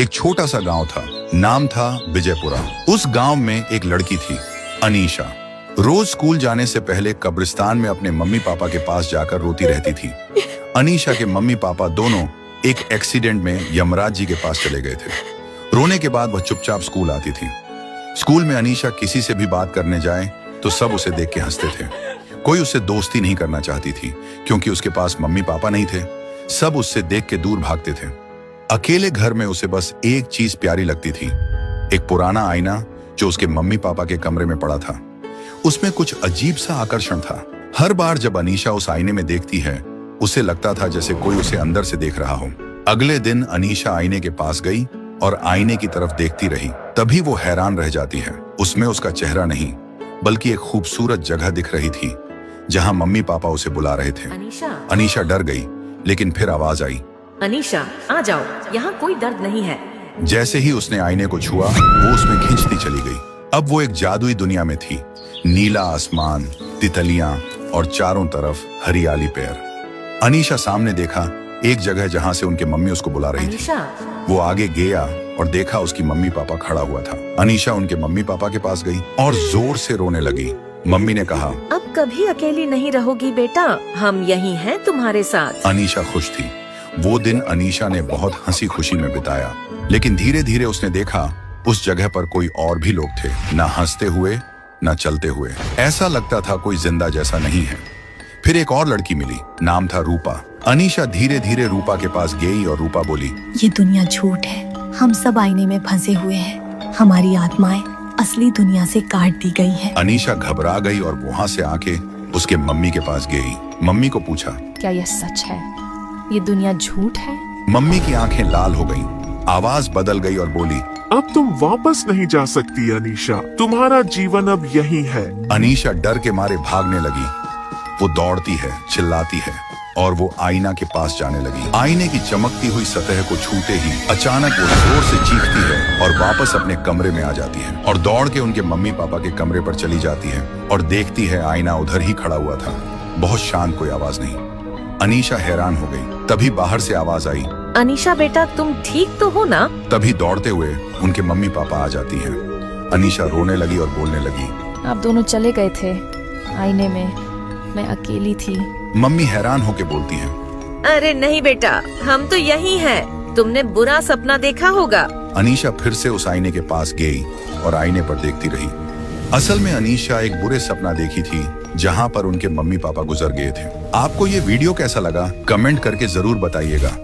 एक छोटा सा गांव था, नाम था विजयपुरा। उस गांव में एक लड़की थी, अनीशा। रोज स्कूल जाने से पहले कब्रिस्तान में अपने मम्मी पापा के पास जाकर रोती रहती थी। अनीशा के मम्मी पापा दोनों एक एक्सीडेंट में यमराज जी के पास चले गए थे। रोने के बाद वह चुपचाप स्कूल आती थी। स्कूल में अनीशा किसी से भी बात करने जाए तो सब उसे देख के हंसते थे। कोई उससे दोस्ती नहीं करना चाहती थी क्योंकि उसके पास मम्मी पापा नहीं थे। सब उससे देख के दूर भागते थे। अकेले घर में उसे बस एक चीज प्यारी लगती थी, एक पुराना आईना जो उसके मम्मी पापा के कमरे में पड़ा था। उसमें कुछ अजीब सा आकर्षण था। हर बार जब अनीशा उस आईने में देखती है, उसे लगता था जैसे कोई उसे अंदर से देख रहा हो। अगले दिन अनीशा आईने के पास गई और आईने की तरफ देखती रही। तभी वो हैरान रह जाती है। उसमें उसका चेहरा नहीं बल्कि एक खूबसूरत जगह दिख रही थी जहां मम्मी पापा उसे बुला रहे थे। अनीशा डर गई, लेकिन फिर आवाज आई, अनीशा आ जाओ, यहाँ कोई दर्द नहीं है। जैसे ही उसने आईने को छुआ, वो उसमें खींचती चली गई। अब वो एक जादुई दुनिया में थी। नीला आसमान, तितलियां और चारों तरफ हरियाली पेड़। अनीशा सामने देखा एक जगह जहां से उनके मम्मी उसको बुला रही थी। वो आगे गया और देखा उसकी मम्मी पापा खड़ा हुआ था। अनीशा उनके मम्मी पापा के पास गई और जोर से रोने लगी। मम्मी ने कहा, अब कभी अकेली नहीं रहोगी बेटा, हम यहीं हैं तुम्हारे साथ। अनीशा खुश थी। वो दिन अनीशा ने बहुत हंसी खुशी में बिताया, लेकिन धीरे धीरे उसने देखा उस जगह पर कोई और भी लोग थे, ना हंसते हुए ना चलते हुए। ऐसा लगता था कोई जिंदा जैसा नहीं है। फिर एक और लड़की मिली, नाम था रूपा। अनीशा धीरे धीरे रूपा के पास गई और रूपा बोली, ये दुनिया झूठ है, हम सब आईने में फंसे हुए हैं, हमारी आत्माएं असली दुनिया से काट दी गई है। अनीशा घबरा गई और वहाँ से आके उसके मम्मी के पास गई। मम्मी को पूछा, क्या यह सच है? ये दुनिया झूठ है? मम्मी की आंखें लाल हो गईं, आवाज बदल गई और बोली, अब तुम वापस नहीं जा सकती अनीशा, तुम्हारा जीवन अब यही है। अनीशा डर के मारे भागने लगी। वो दौड़ती है, चिल्लाती है और वो आईना के पास जाने लगी। आईने की चमकती हुई सतह को छूते ही अचानक वो जोर से चीखती है और वापस अपने कमरे में आ जाती है और दौड़ के उनके मम्मी पापा के कमरे पर चली जाती है और देखती है आईना उधर ही खड़ा हुआ था। बहुत शांत, कोई आवाज नहीं। अनीशा हैरान हो गई। तभी बाहर से आवाज आई, अनीशा बेटा तुम ठीक तो हो ना? तभी दौड़ते हुए उनके मम्मी पापा आ जाती हैं। अनीशा रोने लगी और बोलने लगी, आप दोनों चले गए थे आईने में, मैं अकेली थी। मम्मी हैरान होके बोलती हैं, अरे नहीं बेटा, हम तो यही हैं। तुमने बुरा सपना देखा होगा। अनीशा फिर से उस आईने के पास गई और आईने पर देखती रही। असल में अनीशा एक बुरे सपना देखी थी जहां पर उनके मम्मी पापा गुजर गए थे। आपको ये वीडियो कैसा लगा कमेंट करके जरूर बताइएगा।